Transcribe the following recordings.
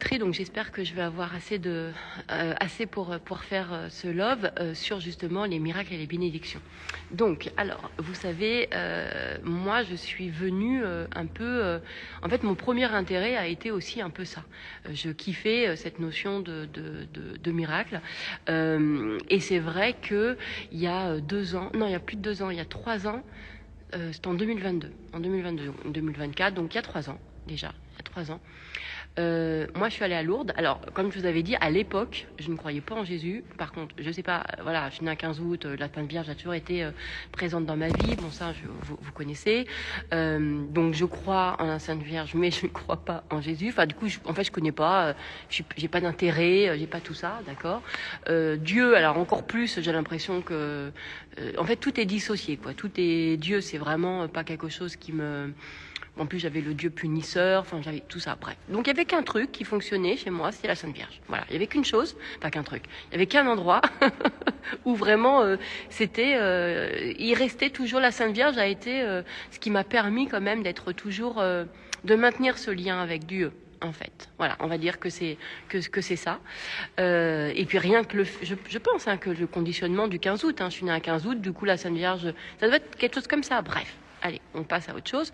enregistré, donc j'espère que je vais avoir assez pour faire ce love sur justement les miracles et les bénédictions. Donc, alors, vous savez, moi, je suis venue un peu... en fait, mon premier intérêt a été aussi un peu ça. Je kiffais cette notion de miracle. Et c'est vrai qu'il y a 2 ans, non, il y a plus de 2 ans, il y a 3 ans, c'était en 2022, en 2024, donc il y a 3 ans déjà, il y a 3 ans. Moi, je suis allée à Lourdes. Alors, comme je vous avais dit, à l'époque, je ne croyais pas en Jésus. Par contre, je sais pas, voilà, je suis née un 15 août, la Sainte Vierge a toujours été présente dans ma vie. Bon, ça, vous connaissez. Donc, je crois en la Sainte Vierge, mais je ne crois pas en Jésus. Enfin, du coup, en fait, je connais pas, j'ai pas d'intérêt, j'ai pas tout ça, d'accord. Dieu, alors encore plus, j'ai l'impression que, en fait, tout est dissocié, quoi. Tout est Dieu, c'est vraiment pas quelque chose qui me... En plus, j'avais le Dieu punisseur, enfin, j'avais tout ça, bref. Donc, il y avait qu'un truc qui fonctionnait chez moi, c'était la Sainte Vierge. Voilà, il y avait qu'une chose, pas qu'un truc. Il y avait qu'un endroit où vraiment, il restait toujours la Sainte Vierge a été ce qui m'a permis quand même d'être toujours, de maintenir ce lien avec Dieu. En fait, voilà, on va dire que c'est ça. Et puis rien que je pense que le conditionnement du 15 août. Je suis née un 15 août, du coup la Sainte Vierge, ça doit être quelque chose comme ça. Bref. Allez, on passe à autre chose.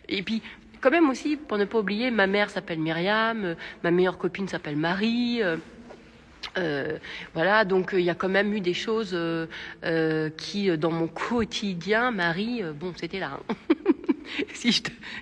Et puis, quand même aussi, pour ne pas oublier, ma mère s'appelle Myriam, ma meilleure copine s'appelle Marie. Voilà, donc il y a quand même eu des choses qui, dans mon quotidien, Marie, bon, c'était là. Si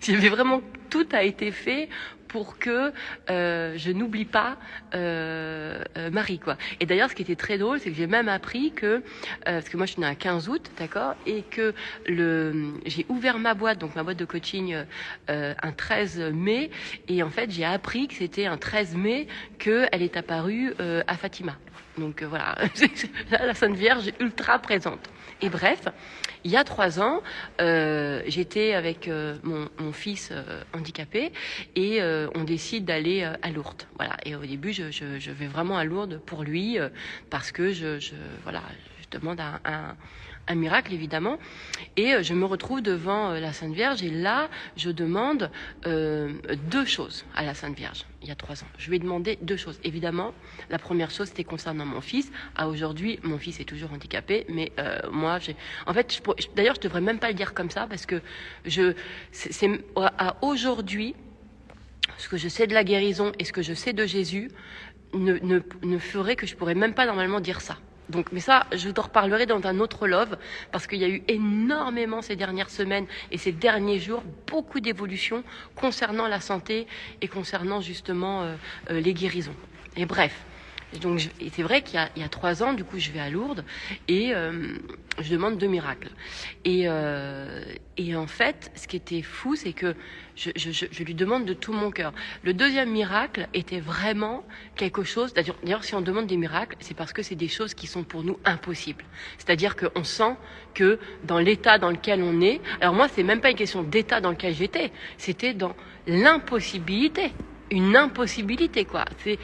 j'avais vraiment tout a été fait pour que je n'oublie pas Marie, quoi. Et d'ailleurs, ce qui était très drôle, c'est que j'ai même appris que, parce que moi je suis née un 15 août, d'accord, et que j'ai ouvert ma boîte, donc ma boîte de coaching, un 13 mai, et en fait j'ai appris que c'était un 13 mai qu'elle est apparue à Fatima. Donc voilà, la Sainte Vierge ultra présente. Et bref, il y a 3 ans, j'étais avec mon fils handicapé et on décide d'aller à Lourdes. Voilà. Et au début, je vais vraiment à Lourdes pour lui parce que je demande un miracle évidemment, et je me retrouve devant la Sainte Vierge, et là je demande 2 choses à la Sainte Vierge. Il y a 3 ans, je lui ai demandé 2 choses. Évidemment, la première chose c'était concernant mon fils. À aujourd'hui, mon fils est toujours handicapé, mais moi d'ailleurs je devrais même pas le dire comme ça, parce que à aujourd'hui, ce que je sais de la guérison et ce que je sais de Jésus ne ferait que je pourrais même pas normalement dire ça. Donc, mais ça, je t'en reparlerai dans un autre love, parce qu'il y a eu énormément ces dernières semaines et ces derniers jours, beaucoup d'évolutions concernant la santé et concernant justement les guérisons. Et bref. Donc, et c'est vrai qu'il y a 3 ans, du coup, je vais à Lourdes et je demande 2 miracles. Et en fait, ce qui était fou, c'est que je lui demande de tout mon cœur. Le deuxième miracle était vraiment quelque chose... D'ailleurs, si on demande des miracles, c'est parce que c'est des choses qui sont pour nous impossibles. C'est-à-dire qu'on sent que dans l'état dans lequel on est... Alors moi, c'est même pas une question d'état dans lequel j'étais. C'était dans l'impossibilité. Une impossibilité, quoi. C'est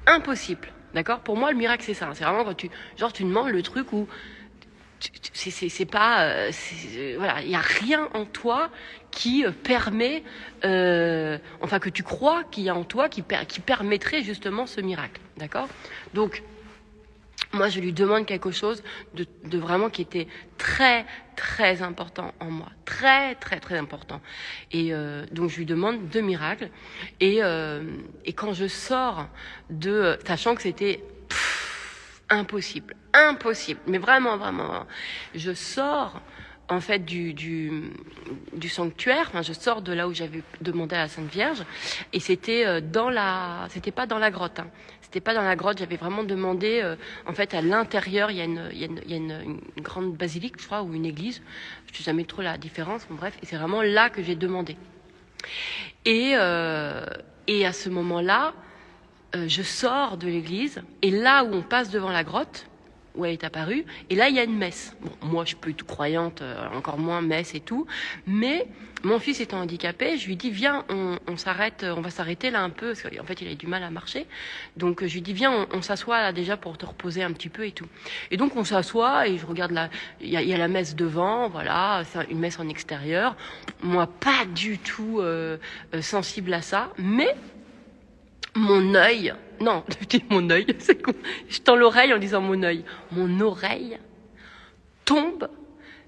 impossible. D'accord? Pour moi, le miracle, c'est ça. C'est vraiment quand tu demandes le truc où c'est pas, voilà, il y a rien en toi qui permet, enfin que tu crois qu'il y a en toi qui permettrait justement ce miracle. D'accord? Donc, moi, je lui demande quelque chose de vraiment qui était très, très important en moi. Très, très, très important. Et donc, je lui demande 2 miracles. Et quand je sors sachant que c'était impossible. Mais vraiment, vraiment. Je sors en fait du sanctuaire, enfin je sors de là où j'avais demandé à la Sainte Vierge, et c'était c'était pas dans la grotte, c'était pas dans la grotte, j'avais vraiment demandé en fait à l'intérieur, il y a une grande basilique, je crois, ou une église, je sais jamais trop la différence, bon, bref, et c'est vraiment là que j'ai demandé. Et à ce moment-là, je sors de l'église, et là où on passe devant la grotte où elle est apparue, et là il y a une messe. Bon, moi je suis plus toute croyante, encore moins messe et tout, mais mon fils étant handicapé, je lui dis viens, on s'arrête, on va s'arrêter là un peu, parce qu'en fait il a du mal à marcher, donc je lui dis viens, on s'assoit là déjà pour te reposer un petit peu et tout. Et donc on s'assoit et je regarde il y a la messe devant, voilà, c'est une messe en extérieur, moi pas du tout sensible à ça, mais mon œil, non, je dis mon œil, c'est con. Je tends l'oreille en disant mon œil. Mon oreille tombe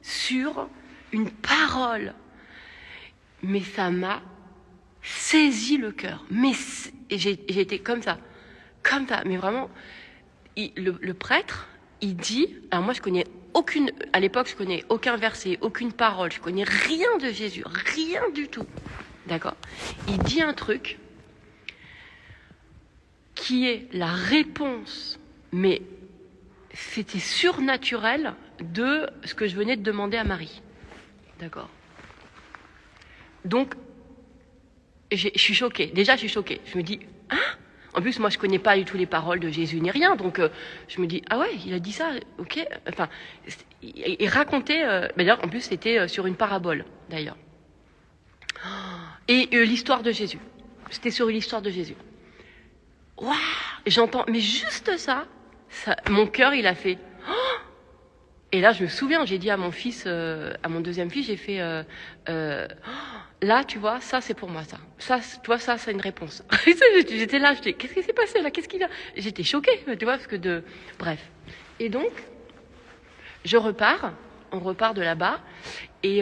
sur une parole. Mais ça m'a saisi le cœur. Mais j'ai été comme ça. Mais vraiment, le prêtre, il dit, alors moi je connais à l'époque je connais aucun verset, aucune parole, je connais rien de Jésus, rien du tout. D'accord ? Il dit un truc qui est la réponse, mais c'était surnaturel de ce que je venais de demander à Marie. D'accord ? Donc, je suis choquée. Déjà, je suis choquée. Je me dis, hein ? En plus, moi, je connais pas du tout les paroles de Jésus ni rien. Donc, je me dis, ah ouais, il a dit ça, ok. Enfin, il racontait, d'ailleurs, en plus, c'était sur une parabole, d'ailleurs. Et l'histoire de Jésus. C'était sur l'histoire de Jésus. Waouh ! J'entends, mais juste ça, mon cœur, il a fait. Oh ! Et là, je me souviens, j'ai dit à mon fils, à mon deuxième fils, j'ai fait. Là, tu vois, ça, c'est pour moi, ça. Ça, toi, ça, c'est une réponse. J'étais là, qu'est-ce qui s'est passé là ? Qu'est-ce qu'il a ? J'étais choquée, tu vois, parce que bref. Et donc, on repart de là-bas, et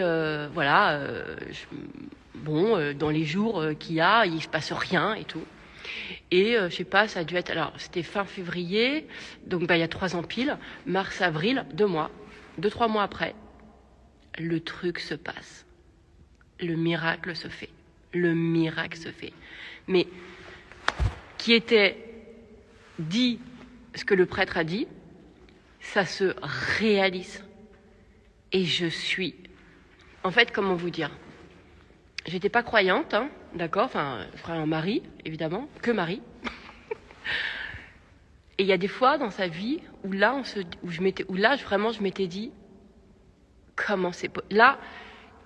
voilà. Dans les jours qu'il y a, il se passe rien et tout. Et je sais pas, ça a dû être. Alors, c'était fin février, donc il y a 3 ans pile, mars, avril, 2 mois, 2-3 mois après, le truc se passe. Le miracle se fait. Le miracle se fait. Mais qui était dit, ce que le prêtre a dit, ça se réalise. Et je suis. En fait, comment vous dire ? J'étais pas croyante, hein, d'accord ? Enfin, je croyais en Marie, évidemment, que Marie. Et il y a des fois dans sa vie où là, vraiment, je m'étais dit, comment c'est possible ? Là,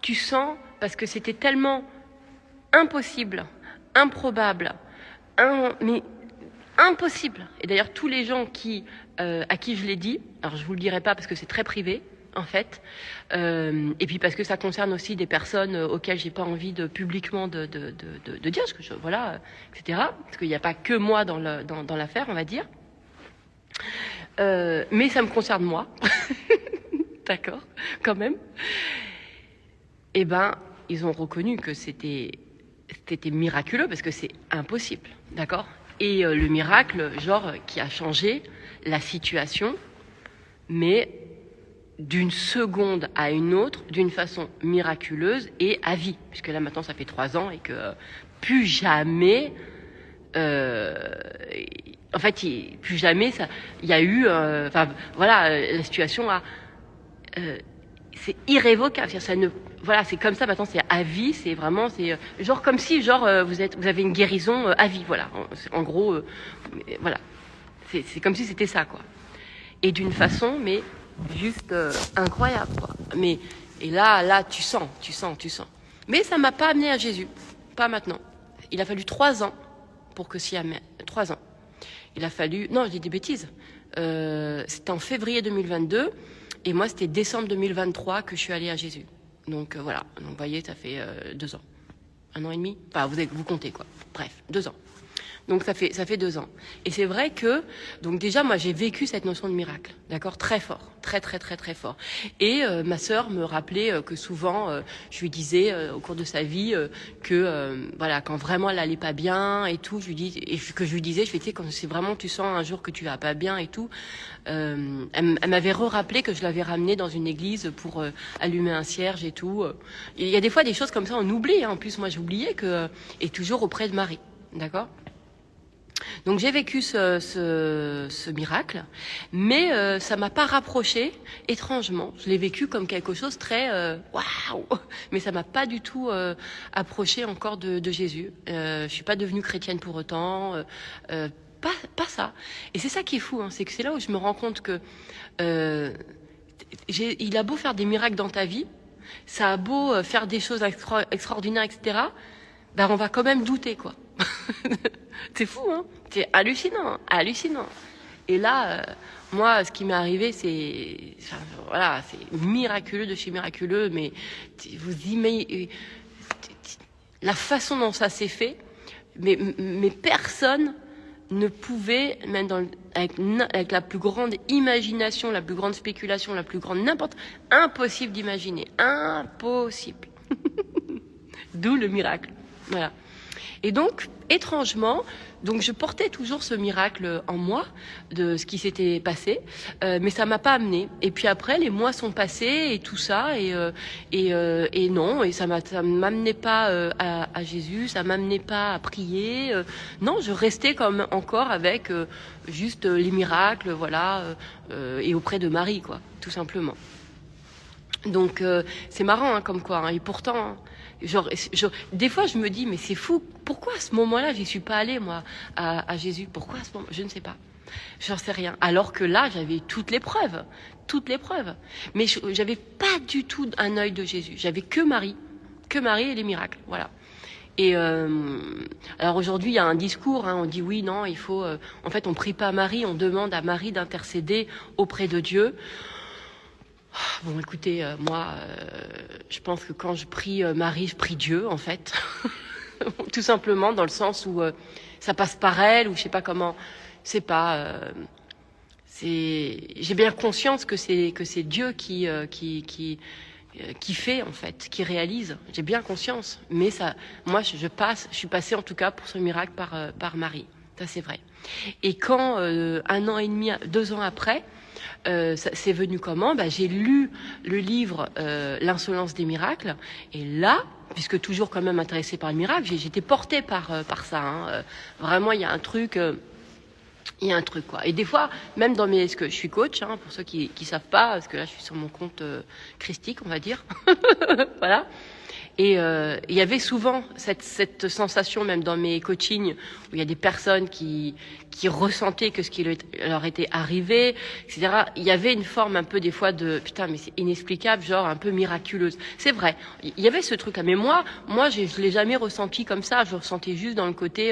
tu sens, parce que c'était tellement impossible, improbable, mais impossible. Et d'ailleurs, tous les gens à qui je l'ai dit, alors je vous le dirai pas parce que c'est très privé, en fait, et puis parce que ça concerne aussi des personnes auxquelles j'ai pas envie de publiquement de dire ce que voilà, etc. Parce qu'il n'y a pas que moi dans l'affaire, on va dire. Mais ça me concerne moi, d'accord, quand même. Eh ben, ils ont reconnu que c'était miraculeux parce que c'est impossible, d'accord. Et le miracle, genre, qui a changé la situation, mais d'une seconde à une autre, d'une façon miraculeuse et à vie. Puisque là, maintenant, ça fait 3 ans et que plus jamais... en fait, plus jamais, il y a eu... voilà, la situation a... c'est irrévocable. Ça ne, voilà, c'est comme ça, maintenant, c'est à vie. C'est vraiment... c'est genre comme si vous avez une guérison à vie, voilà. En gros, voilà. C'est comme si c'était ça, quoi. Et d'une façon, mais... juste incroyable, quoi. Mais et là tu sens. Mais ça m'a pas amené à Jésus, pas maintenant. Il a fallu 3 ans pour que s'y amène. 3 ans. Il a fallu, non, je dis des bêtises. C'était en février 2022 et moi c'était décembre 2023 que je suis allée à Jésus. Donc voilà. Donc vous voyez, ça fait 2 ans, 1 an et demi. Enfin vous comptez quoi. Bref, 2 ans. Donc ça fait 2 ans. Et c'est vrai que, donc déjà moi j'ai vécu cette notion de miracle, d'accord, très fort, très fort. Et ma sœur me rappelait que souvent je lui disais au cours de sa vie que voilà, quand vraiment elle allait pas bien et tout, je lui disais, tu sais, quand c'est vraiment tu sens un jour que tu vas pas bien et tout, elle m'avait rappelé que je l'avais ramenée dans une église pour allumer un cierge et tout. Il y a des fois des choses comme ça on oublie, hein. En plus moi j'oubliais que, et toujours auprès de Marie, d'accord. Donc j'ai vécu ce miracle, mais ça m'a pas rapproché, étrangement. Je l'ai vécu comme quelque chose très waouh, mais ça m'a pas du tout approché encore de Jésus. Je suis pas devenue chrétienne pour autant, pas ça. Et c'est ça qui est fou, hein, c'est que c'est là où je me rends compte que il a beau faire des miracles dans ta vie, ça a beau faire des choses extraordinaires, etc. Ben on va quand même douter, quoi. C'est fou, hein. C'est hallucinant. Et là, moi, ce qui m'est arrivé, c'est miraculeux de chez miraculeux, mais vous imaginez la façon dont ça s'est fait. mais personne ne pouvait, même avec la plus grande imagination, la plus grande spéculation, la plus grande n'importe, impossible d'imaginer, impossible. D'où le miracle. Voilà. Et donc, étrangement, donc je portais toujours ce miracle en moi de ce qui s'était passé, mais ça m'a pas amené. Et puis après, les mois sont passés et tout ça, et non, et ça m'amenait pas à Jésus, ça m'amenait pas à prier. Non, je restais comme encore avec juste les miracles, voilà, et auprès de Marie, quoi, tout simplement. Donc c'est marrant, hein, comme quoi. Hein, et pourtant. Hein, des fois, je me dis, mais c'est fou. Pourquoi à ce moment-là, j'y suis pas allée, moi, à Jésus? Pourquoi à ce moment? Je ne sais pas. J'en sais rien. Alors que là, j'avais toutes les preuves. Toutes les preuves. Mais j'avais pas du tout un œil de Jésus. J'avais que Marie. Que Marie et les miracles. Voilà. Et alors aujourd'hui, il y a un discours, hein, on dit oui, non, il faut... en fait, on prie pas à Marie, on demande à Marie d'intercéder auprès de Dieu. Bon, écoutez, moi, je pense que quand je prie Marie, je prie Dieu, en fait. Tout simplement, dans le sens où ça passe par elle, ou je sais pas comment, c'est pas... j'ai bien conscience que c'est Dieu qui fait, en fait, qui réalise. J'ai bien conscience. Mais ça, moi, je suis passée, en tout cas, pour ce miracle par Marie. Ça, c'est vrai. Et quand, 1 an et demi, 2 ans après... c'est venu comment? J'ai lu le livre L'insolence des miracles, et là, puisque toujours quand même intéressée par le miracle, j'étais portée par ça. Hein. Vraiment, il y a un truc quoi. Et des fois, même parce que je suis coach, hein, pour ceux qui savent pas, parce que là je suis sur mon compte christique, on va dire, voilà. Et il y avait souvent cette sensation, même dans mes coachings, où il y a des personnes qui ressentaient que ce qui leur était arrivé, etc. Il y avait une forme un peu des fois de putain, mais c'est inexplicable, genre un peu miraculeuse. C'est vrai, il y avait ce truc-là. Mais moi, je l'ai jamais ressenti comme ça. Je le ressentais juste dans le côté,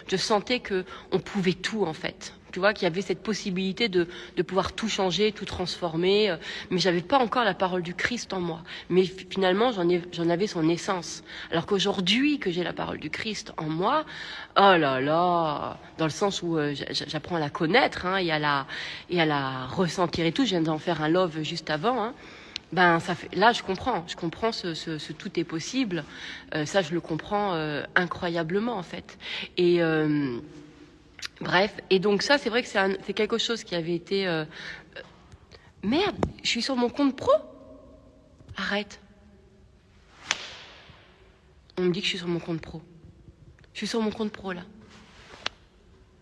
je sentais que on pouvait tout en fait. Tu vois, qu'il y avait cette possibilité de pouvoir tout changer, tout transformer, mais j'avais pas encore la parole du Christ en moi. Mais finalement, j'en avais son essence. Alors qu'aujourd'hui, que j'ai la parole du Christ en moi, oh là là, dans le sens où j'apprends à la connaître, hein, et à la ressentir et tout. Je viens d'en faire un love juste avant, hein. Là, je comprends ce tout est possible. Ça, je le comprends incroyablement, en fait. Et bref, et donc ça, c'est vrai que c'est quelque chose qui avait été... Merde, je suis sur mon compte pro? Arrête. On me dit que je suis sur mon compte pro. Je suis sur mon compte pro, là.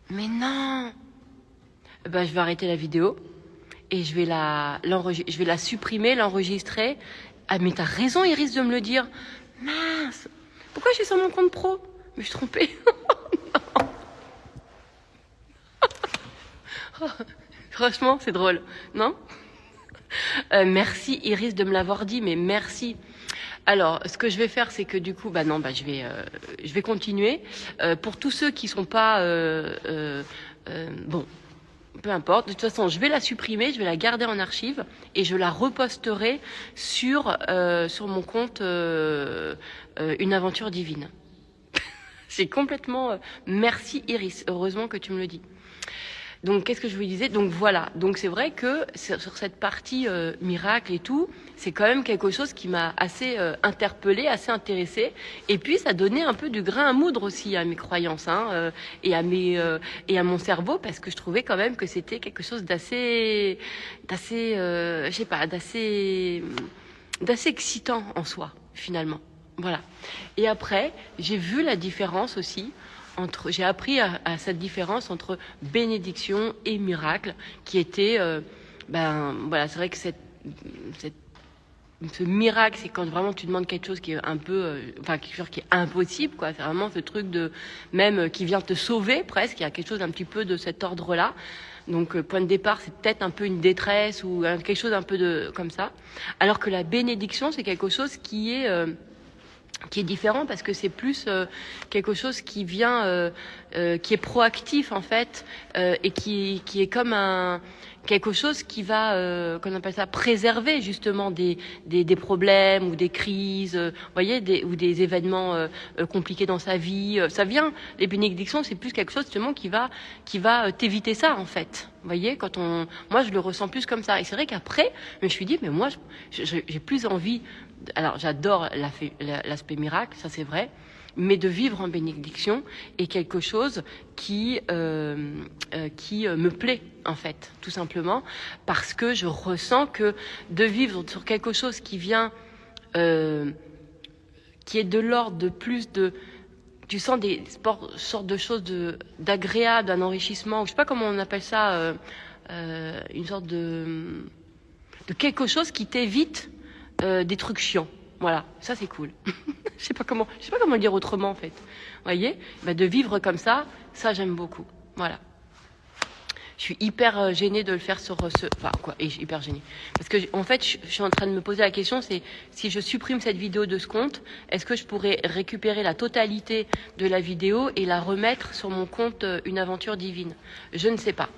Mais non. Je vais arrêter la vidéo et je vais la supprimer, l'enregistrer. Ah, mais t'as raison, Iris, de me le dire. Mince. Pourquoi je suis sur mon compte pro? Mais je suis trompée. Franchement, c'est drôle, non? Merci Iris de me l'avoir dit, mais merci. Alors, ce que je vais faire, c'est que du coup, je vais continuer. Pour tous ceux qui sont pas, bon, peu importe. De toute façon, je vais la supprimer, je vais la garder en archive et je la reposterai sur mon compte Une aventure divine. C'est complètement. Merci Iris. Heureusement que tu me le dis. Donc, qu'est-ce que je vous disais? Donc, voilà. Donc, c'est vrai que sur cette partie miracle et tout, c'est quand même quelque chose qui m'a assez interpellée, assez intéressée. Et puis, ça donnait un peu du grain à moudre aussi à mes croyances, hein, et à mon cerveau, parce que je trouvais quand même que c'était quelque chose d'assez, je sais pas, d'assez excitant en soi, finalement. Voilà. Et après, j'ai vu la différence aussi. J'ai appris à cette différence entre bénédiction et miracle, qui était, voilà, c'est vrai que ce miracle, c'est quand vraiment tu demandes quelque chose qui est un peu, quelque chose qui est impossible, quoi. C'est vraiment ce truc même qui vient te sauver presque. Il y a quelque chose un petit peu de cet ordre-là. Donc, point de départ, c'est peut-être un peu une détresse ou quelque chose un peu comme ça. Alors que la bénédiction, c'est quelque chose qui est qui est différent parce que c'est plus quelque chose qui vient, qui est proactif en fait, et qui est comme quelque chose qui va, qu'on appelle ça, préserver justement des problèmes ou des crises, vous voyez, ou des événements compliqués dans sa vie. Ça vient, les bénédictions, c'est plus quelque chose justement qui va t'éviter ça en fait. Vous voyez, moi je le ressens plus comme ça. Et c'est vrai qu'après, je me suis dit, mais moi j'ai plus envie. Alors j'adore l'aspect miracle, ça c'est vrai, mais de vivre en bénédiction est quelque chose qui me plaît en fait, tout simplement, parce que je ressens que de vivre sur quelque chose qui vient, qui est de l'ordre de plus de, tu sens des sortes de choses d'agréable, d'un enrichissement, je sais pas comment on appelle ça, une sorte de quelque chose qui t'évite des trucs chiants. Voilà, ça c'est cool. Je sais pas comment le dire autrement en fait. Vous voyez, de vivre comme ça j'aime beaucoup. Voilà. Je suis hyper gênée de le faire sur enfin quoi, et je suis hyper gênée parce que en fait, je suis en train de me poser la question, c'est si je supprime cette vidéo de ce compte, est-ce que je pourrais récupérer la totalité de la vidéo et la remettre sur mon compte Une aventure divine? Je ne sais pas.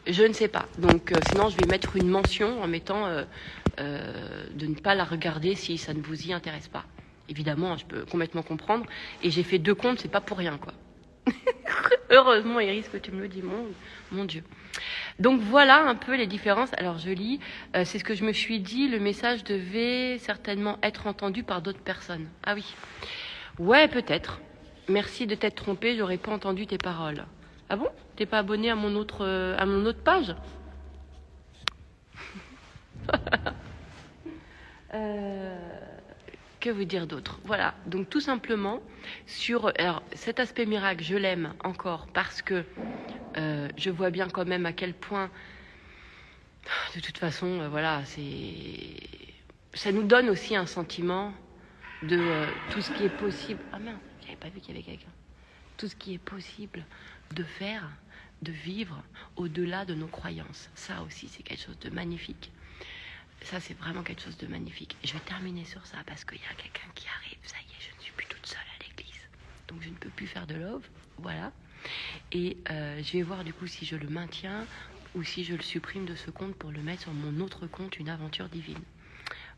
Je ne sais pas. Donc, sinon, je vais mettre une mention en mettant de ne pas la regarder si ça ne vous y intéresse pas. Évidemment, je peux complètement comprendre. Et j'ai fait 2 comptes, c'est pas pour rien, quoi. Heureusement, Iris, que tu me le dis, mon Dieu. Donc, voilà un peu les différences. Alors, je lis. C'est ce que je me suis dit. Le message devait certainement être entendu par d'autres personnes. Ah oui. Ouais, peut-être. Merci de t'être trompée, j'aurais pas entendu tes paroles. Ah bon? T'es pas abonné à mon autre page? Que vous dire d'autre? Voilà, donc tout simplement alors cet aspect miracle, je l'aime encore parce que je vois bien quand même à quel point, de toute façon, voilà, ça nous donne aussi un sentiment de tout ce qui est possible. Ah mince, j'avais pas vu qu'il y avait quelqu'un. Tout ce qui est possible de faire, de vivre au-delà de nos croyances. Ça aussi, c'est quelque chose de magnifique. Ça, c'est vraiment quelque chose de magnifique. Et je vais terminer sur ça parce qu'il y a quelqu'un qui arrive. Ça y est, je ne suis plus toute seule à l'église. Donc, je ne peux plus faire de love. Voilà. Et je vais voir du coup si je le maintiens ou si je le supprime de ce compte pour le mettre sur mon autre compte, Une aventure divine.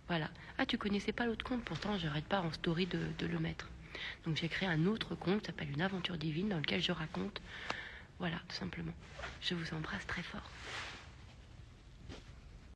Voilà. Ah, tu connaissais pas l'autre compte? Pourtant, je n'arrête pas en story de le mettre. Donc j'ai créé un autre compte qui s'appelle Une aventure divine dans lequel je raconte. Voilà, tout simplement. Je vous embrasse très fort.